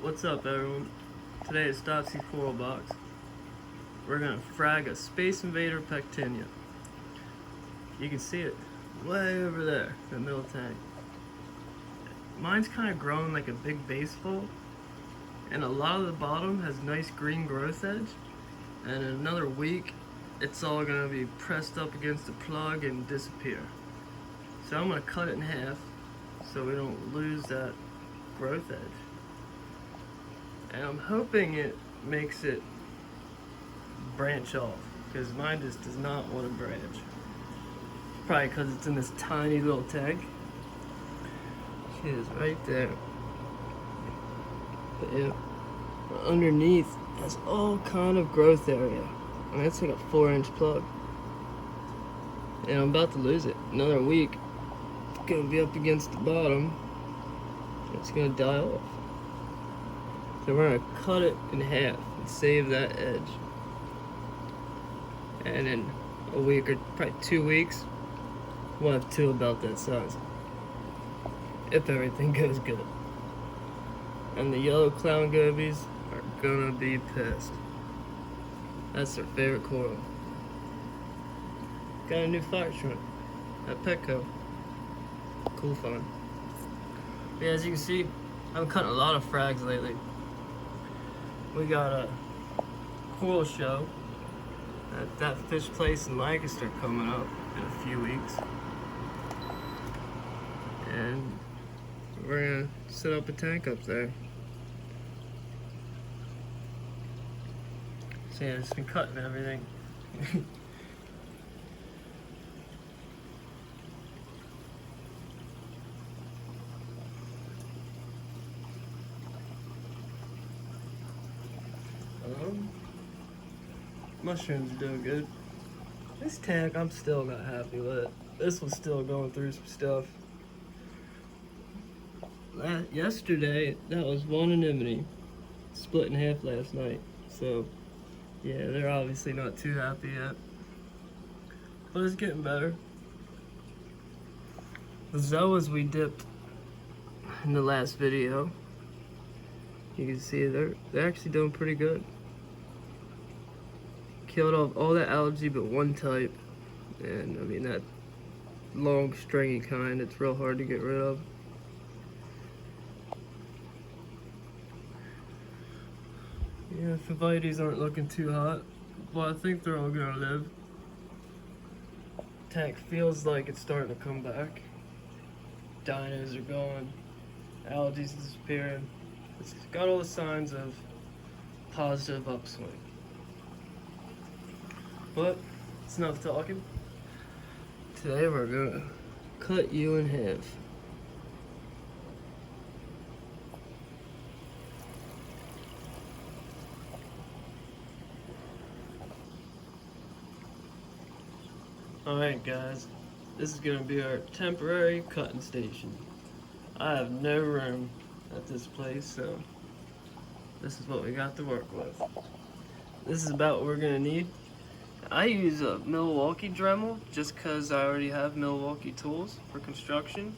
What's up, everyone? Today is Stopsy's Coral Box. We're gonna frag a Space Invader Pectinia. You can see it way over there in the middle tank. Mine's kind of grown like a big baseball, and a lot of the bottom has nice green growth edge. And in another week, it's all gonna be pressed up against the plug and disappear. So I'm gonna cut it in half so we don't lose that growth edge. And I'm hoping it makes it branch off, because mine just does not want to branch. Probably because it's in this tiny little tank. She is right there. But yeah, underneath has all kind of growth area. I mean, it's like a 4-inch plug. And I'm about to lose it. Another week, it's gonna be up against the bottom. It's gonna die off. So we're gonna cut it in half and save that edge. And in a week or probably 2 weeks, we'll have two about that size. If everything goes good. And the yellow clown gobies are gonna be pissed. That's their favorite coral. Got a new fire shrimp at Petco. Cool fun. Yeah, as you can see, I'm cutting a lot of frags lately. We got a coral show at that fish place in Lancaster coming up in a few weeks. And we're gonna set up a tank up there. So yeah, just been cutting everything. Mushrooms are doing good. This tank, I'm still not happy with. This one's still going through some stuff. Yesterday, that was one anemone. Split in half last night. So, yeah, they're obviously not too happy yet. But it's getting better. The zoas we dipped in the last video, you can see they're actually doing pretty good. Killed off all that algae but one type, and I mean that long stringy kind, it's real hard to get rid of. Yeah, Phoebites aren't looking too hot, but I think they're all gonna live. Tank feels like it's starting to come back. Dinos are gone, algae's disappearing. It's got all the signs of positive upswing. But it's enough talking. Today we're gonna cut you in half. Alright guys, this is gonna be our temporary cutting station. I have no room at this place, so this is what we got to work with. This is about what we're gonna need. I use a Milwaukee Dremel just because I already have Milwaukee tools for construction.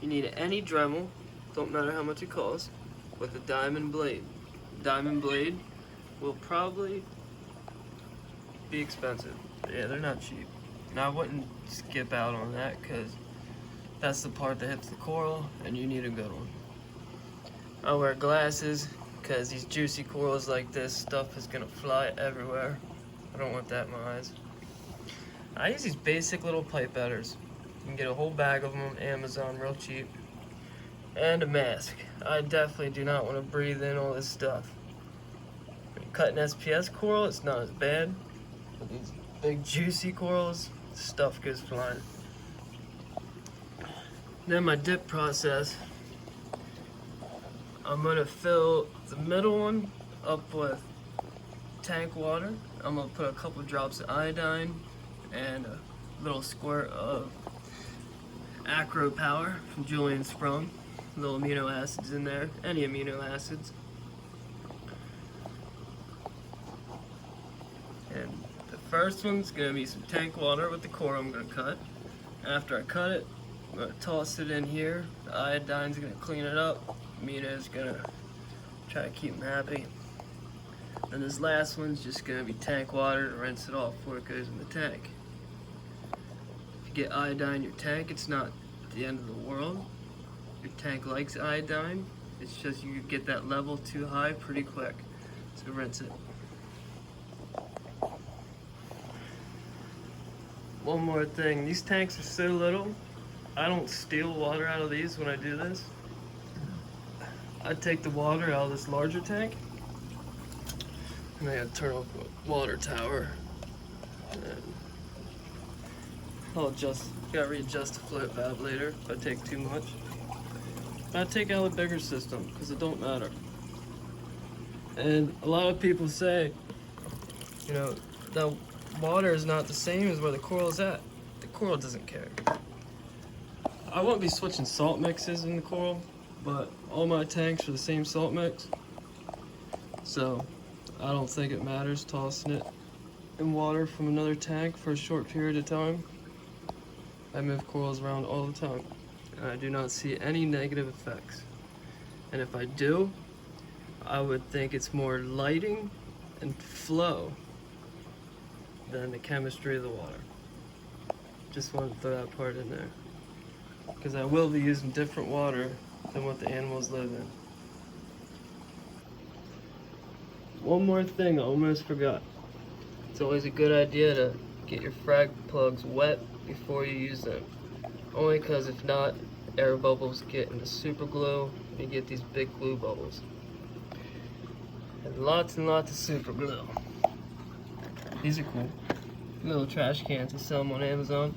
You need any Dremel, don't matter how much it costs, with a diamond blade. Diamond blade will probably be expensive. Yeah, they're not cheap. And I wouldn't skip out on that because that's the part that hits the coral and you need a good one. I wear glasses because these juicy corals like this stuff is gonna fly everywhere. I don't want that in my eyes. I use these basic little pipe headers. You can get a whole bag of them on Amazon real cheap. And a mask. I definitely do not want to breathe in all this stuff. When you cut an SPS coral, it's not as bad. But these big juicy corals, stuff goes flying. Then my dip process. I'm going to fill the middle one up with tank water. I'm gonna put a couple drops of iodine and a little squirt of Acro Power from Julian Sprung. Little amino acids in there, any amino acids. And the first one's gonna be some tank water with the coral I'm gonna cut. After I cut it, I'm gonna toss it in here. The iodine's gonna clean it up. Mina's gonna Try to keep them happy. And this last one's just going to be tank water to rinse it off before it goes in the tank. If you get iodine in your tank, it's not the end of the world. Your tank likes iodine. It's just you get that level too high pretty quick. So rinse it. One more thing, these tanks are so little, I don't steal water out of these when I do this. I take the water out of this larger tank, and I gotta turn off the water tower. And I'll gotta readjust the float valve later if I take too much. I take out a bigger system because it don't matter. And a lot of people say, you know, the water is not the same as where the coral is at. The coral doesn't care. I won't be switching salt mixes in the coral, but all my tanks are the same salt mix. So I don't think it matters tossing it in water from another tank for a short period of time. I move corals around all the time, and I do not see any negative effects. And if I do, I would think it's more lighting and flow than the chemistry of the water. Just wanted to throw that part in there, because I will be using different water than what the animals live in. One more thing I almost forgot. It's always a good idea to get your frag plugs wet before you use them. Only because if not, air bubbles get into super glue and you get these big glue bubbles. And lots of super glue. These are cool. Little trash cans, I sell them on Amazon.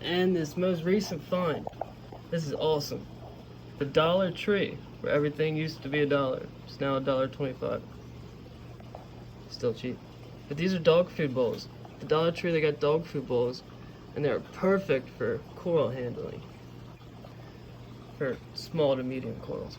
And this most recent find. This is awesome. The Dollar Tree, where everything used to be $1. It's now $1.25. Still cheap. But these are dog food bowls. The Dollar Tree, they got dog food bowls, and they're perfect for coral handling. For small to medium corals.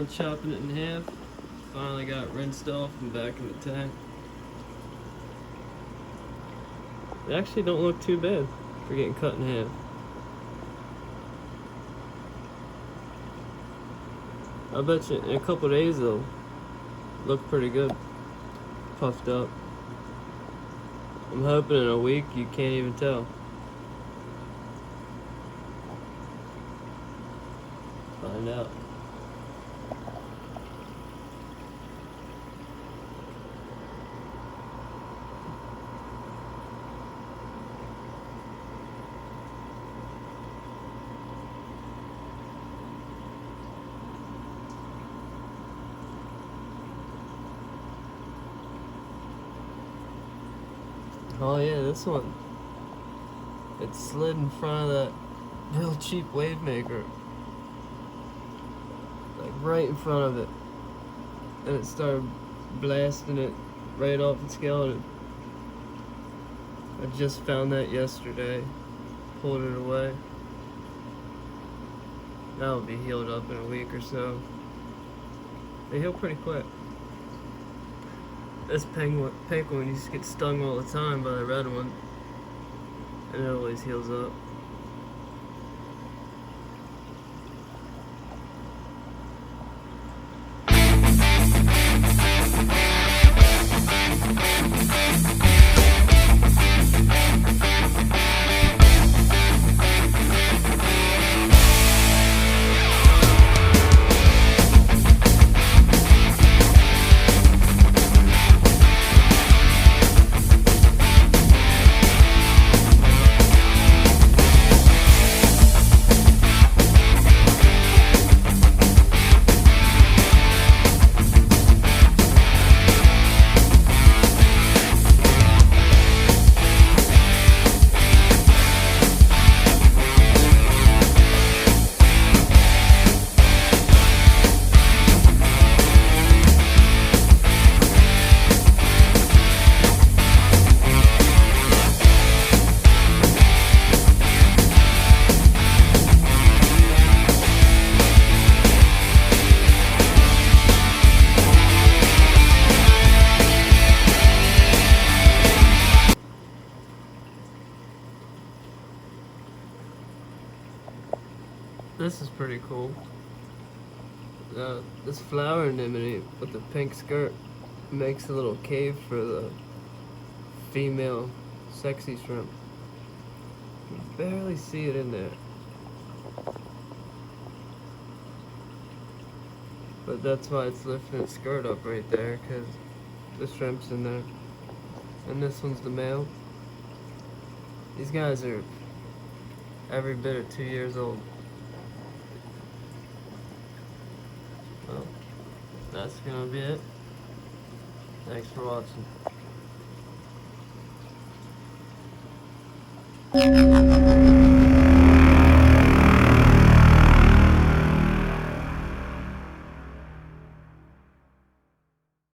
chopping it in half. Finally got it rinsed off and back in the tank. They actually don't look too bad for getting cut in half. I bet you in a couple days they'll look pretty good, puffed up. I'm hoping in a week you can't even tell. Find out. Oh yeah, this one. It slid in front of that real cheap wave maker. Like right in front of it. And it started blasting it right off its skeleton. I just found that yesterday. Pulled it away. That'll be healed up in a week or so. They heal pretty quick. This pink one used to get stung all the time by the red one, and it always heals up. This is pretty cool. This flower anemone with the pink skirt makes a little cave for the female sexy shrimp. You can barely see it in there. But that's why it's lifting its skirt up right there, because the shrimp's in there. And this one's the male. These guys are every bit of 2 years old. Well, that's gonna be it. Thanks for watching.